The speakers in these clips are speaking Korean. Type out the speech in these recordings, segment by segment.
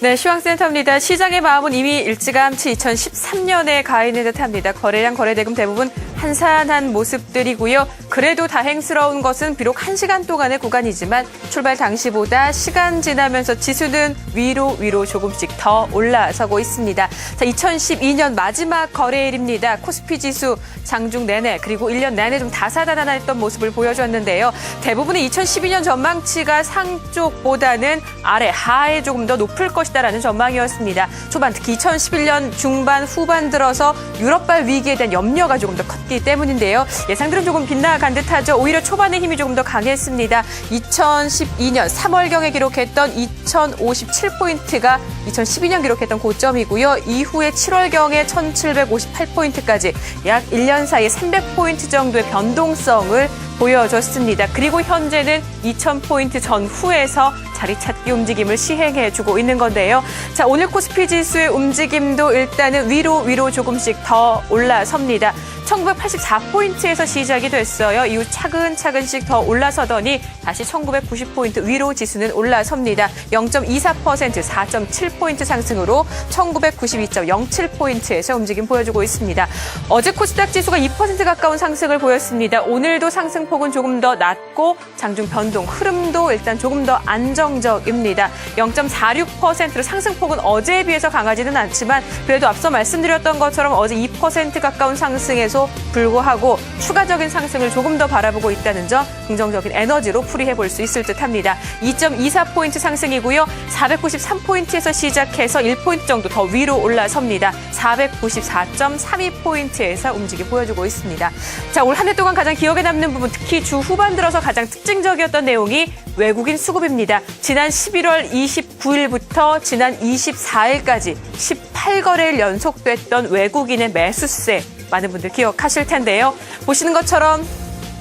네, 시황센터입니다. 시장의 마음은 이미 일찌감치 2013년에 가 있는 듯합니다. 거래량, 거래대금 대부분 한산한 모습들이고요. 그래도 다행스러운 것은 비록 1시간 동안의 구간이지만 출발 당시보다 시간 지나면서 지수는 위로 조금씩 더 올라서고 있습니다. 자, 2012년 마지막 거래일입니다. 코스피 지수 장중 내내 그리고 1년 내내 좀 다사다난했던 모습을 보여줬는데요. 대부분의 2012년 전망치가 상 쪽보다는 아래, 하에 조금 더 높을 것이다라는 전망이었습니다. 초반 특히 2011년 중반 후반 들어서 유럽발 위기에 대한 염려가 조금 더 컸기 때문인데요. 예상들은 조금 빗나간 듯하죠. 오히려 초반의 힘이 조금 더 강했습니다. 2012년 3월경에 기록했던 2057포인트가 2012년 기록했던 고점이고요. 이후에 7월경에 1758포인트까지 약 1년 사이에 300포인트 정도의 변동성을 보여줬습니다. 그리고 현재는 2000포인트 전후에서 자리 찾기 움직임을 시행해주고 있는 건데요. 자, 오늘 코스피 지수의 움직임도 일단은 위로 조금씩 더 올라섭니다. 1984포인트에서 시작이 됐어요. 이후 차근차근씩 더 올라서더니 다시 1990포인트 위로 지수는 올라섭니다. 0.24%, 4.7포인트 상승으로 1992.07포인트에서 움직임 보여주고 있습니다. 어제 코스닥 지수가 2% 가까운 상승을 보였습니다. 오늘도 상승폭은 조금 더 낮고 장중 변동 흐름도 일단 조금 더 안정적입니다. 0.46%로 상승폭은 어제에 비해서 강하지는 않지만 그래도 앞서 말씀드렸던 것처럼 어제 2% 가까운 상승에서 불구하고 추가적인 상승을 조금 더 바라보고 있다는 점 긍정적인 에너지로 풀이해볼 수 있을 듯합니다. 2.24포인트 상승이고요. 493포인트에서 시작해서 1포인트 정도 더 위로 올라섭니다. 494.32포인트에서 움직임 보여주고 있습니다. 자, 올 한 해 동안 가장 기억에 남는 부분, 특히 주 후반 들어서 가장 특징적이었던 내용이 외국인 수급입니다. 지난 11월 29일부터 지난 24일까지 18거래일 연속됐던 외국인의 매수세, 많은 분들 기억하실 텐데요. 보시는 것처럼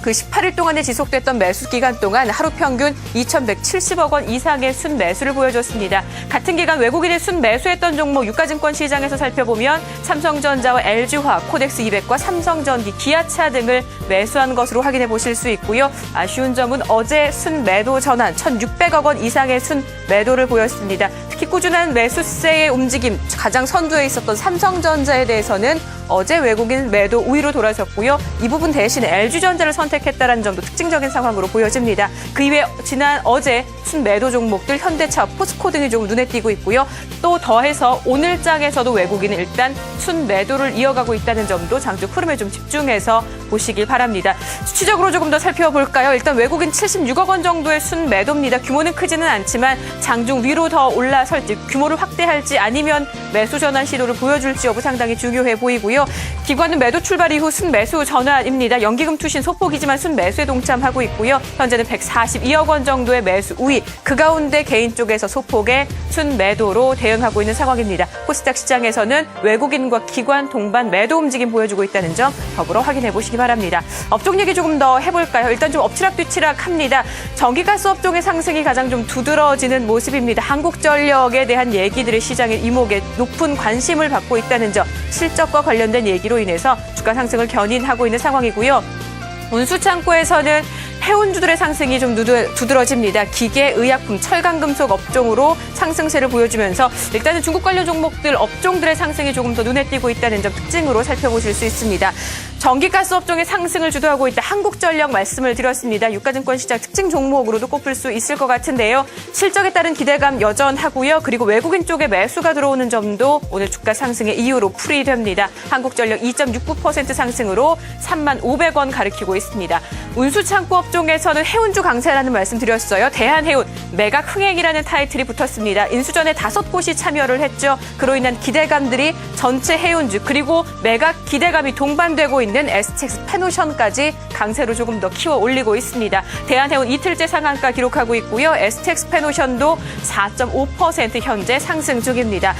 그 18일 동안에 지속됐던 매수 기간 동안 하루 평균 2,170억 원 이상의 순매수를 보여줬습니다. 같은 기간 외국인의 순매수했던 종목 유가증권 시장에서 살펴보면 삼성전자와 LG화학, 코덱스 200과 삼성전기, 기아차 등을 매수한 것으로 확인해 보실 수 있고요. 아쉬운 점은 어제 순매도 전환 1,600억 원 이상의 순매도를 보였습니다. 특히 꾸준한 매수세의 움직임, 가장 선두에 있었던 삼성전자에 대해서는 어제 외국인 매도 우위로 돌아섰고요. 이 부분 대신 LG전자를 선택했다는 점도 특징적인 상황으로 보여집니다. 그 이외에 어제 순매도 종목들 현대차, 포스코 등이 조금 눈에 띄고 있고요. 또 더해서 오늘 장에서도 외국인은 일단 순매도를 이어가고 있다는 점도 장중 흐름에 좀 집중해서 보시길 바랍니다. 수치적으로 조금 더 살펴볼까요? 일단 외국인 76억 원 정도의 순매도입니다. 규모는 크지는 않지만 장중 위로 더 올라설지, 규모를 확대할지 아니면 매수 전환 시도를 보여줄지 여부 상당히 중요해 보이고요. 기관은 매도 출발 이후 순매수 전환입니다. 연기금 투신 소폭이지만 순매수에 동참하고 있고요. 현재는 142억 원 정도의 매수 우위, 그 가운데 개인 쪽에서 소폭의 순매도로 대응하고 있는 상황입니다. 코스닥 시장에서는 외국인과 기관 동반 매도 움직임 보여주고 있다는 점 더불어 확인해 보시기 바랍니다. 업종 얘기 조금 더 해볼까요? 일단 좀 엎치락뒤치락 합니다. 전기가스 업종의 상승이 가장 좀 두드러지는 모습입니다. 한국전력에 대한 얘기들이 시장의 이목에 높은 관심을 받고 있다는 점, 실적과 관련된 얘기로 인해서 주가 상승을 견인하고 있는 상황이고요. 운수창고에서는 해운주들의 상승이 좀 두드러집니다. 기계, 의약품, 철강금속 업종으로 상승세를 보여주면서 일단은 중국 관련 종목들, 업종들의 상승이 조금 더 눈에 띄고 있다는 점 특징으로 살펴보실 수 있습니다. 전기가스 업종의 상승을 주도하고 있다. 한국전력 말씀을 드렸습니다. 유가증권 시장 특징 종목으로도 꼽을 수 있을 것 같은데요. 실적에 따른 기대감 여전하고요. 그리고 외국인 쪽에 매수가 들어오는 점도 오늘 주가 상승의 이유로 풀이됩니다. 한국전력 2.69% 상승으로 35,500원 가리키고 있습니다. 운수창고 업종에서는 해운주 강세라는 말씀 드렸어요. 대한해운, 매각 흥행이라는 타이틀이 붙었습니다. 인수전에 5곳이 참여를 했죠. 그로 인한 기대감들이 전체 해운주 그리고 매각 기대감이 동반되고 있는 STX 페노션까지 강세로 조금 더 키워 올리고 있습니다. 대한해운 이틀째 상한가 기록하고 있고요. STX 페노션도 4.5% 현재 상승 중입니다.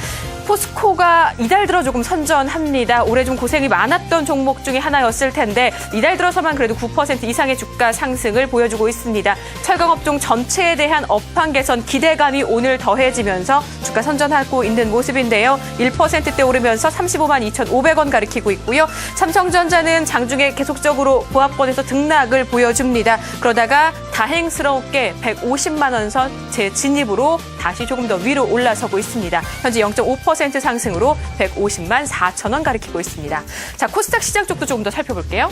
포스코가 이달 들어 조금 선전합니다. 올해 좀 고생이 많았던 종목 중에 하나였을 텐데 이달 들어서만 그래도 9% 이상의 주가 상승을 보여주고 있습니다. 철강업종 전체에 대한 업황 개선 기대감이 오늘 더해지면서 주가 선전하고 있는 모습인데요. 1%대 오르면서 352,500원 가리키고 있고요. 삼성전자 삼성전자는 장중에 계속적으로 보합권에서 등락을 보여줍니다. 그러다가 다행스럽게 150만 원 선 재진입으로 다시 조금 더 위로 올라서고 있습니다. 현재 0.5% 상승으로 150만 4천 원 가리키고 있습니다. 자, 코스닥 시장 쪽도 조금 더 살펴볼게요.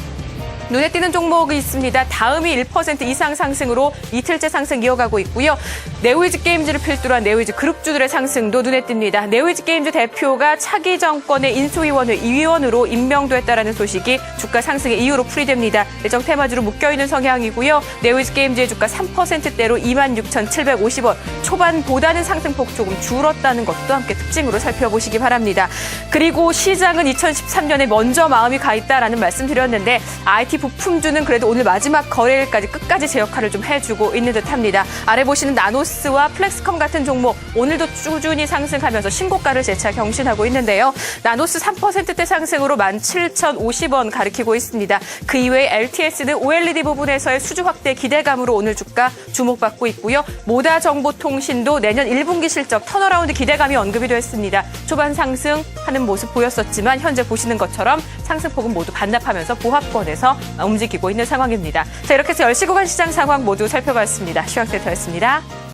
눈에 띄는 종목이 있습니다. 다음이 1% 이상 상승으로 이틀째 상승 이어가고 있고요. 네오이즈 게임즈를 필두로 한 네오이즈 그룹주들의 상승도 눈에 띕니다. 네오이즈 게임즈 대표가 차기 정권의 인수위원으로 임명됐다라는 소식이 주가 상승의 이유로 풀이됩니다. 예정 테마주로 묶여있는 성향이고요. 네오이즈 게임즈의 주가 3%대로 26,750원. 초반보다는 상승폭 조금 줄었다는 것도 함께 특징으로 살펴보시기 바랍니다. 그리고 시장은 2013년에 먼저 마음이 가 있다라는 말씀 드렸는데 IT 부품주는 그래도 오늘 마지막 거래일까지 끝까지 제 역할을 좀 해주고 있는 듯합니다. 아래 보시는 나노스와 플렉스컴 같은 종목 오늘도 꾸준히 상승하면서 신고가를 재차 경신하고 있는데요. 나노스 3%대 상승으로 17,050원 가리키고 있습니다. 그 이외에 LTS는 OLED 부분에서의 수주 확대 기대감으로 오늘 주가 주목받고 있고요. 모다정보통신도 내년 1분기 실적 턴어라운드 기대감이 언급이 됐습니다. 초반 상승하는 모습 보였었지만 현재 보시는 것처럼 상승폭은 모두 반납하면서 보합권에서 움직이고 있는 상황입니다. 자, 이렇게 해서 10시 구간 시장 상황 모두 살펴봤습니다. 시황센터였습니다.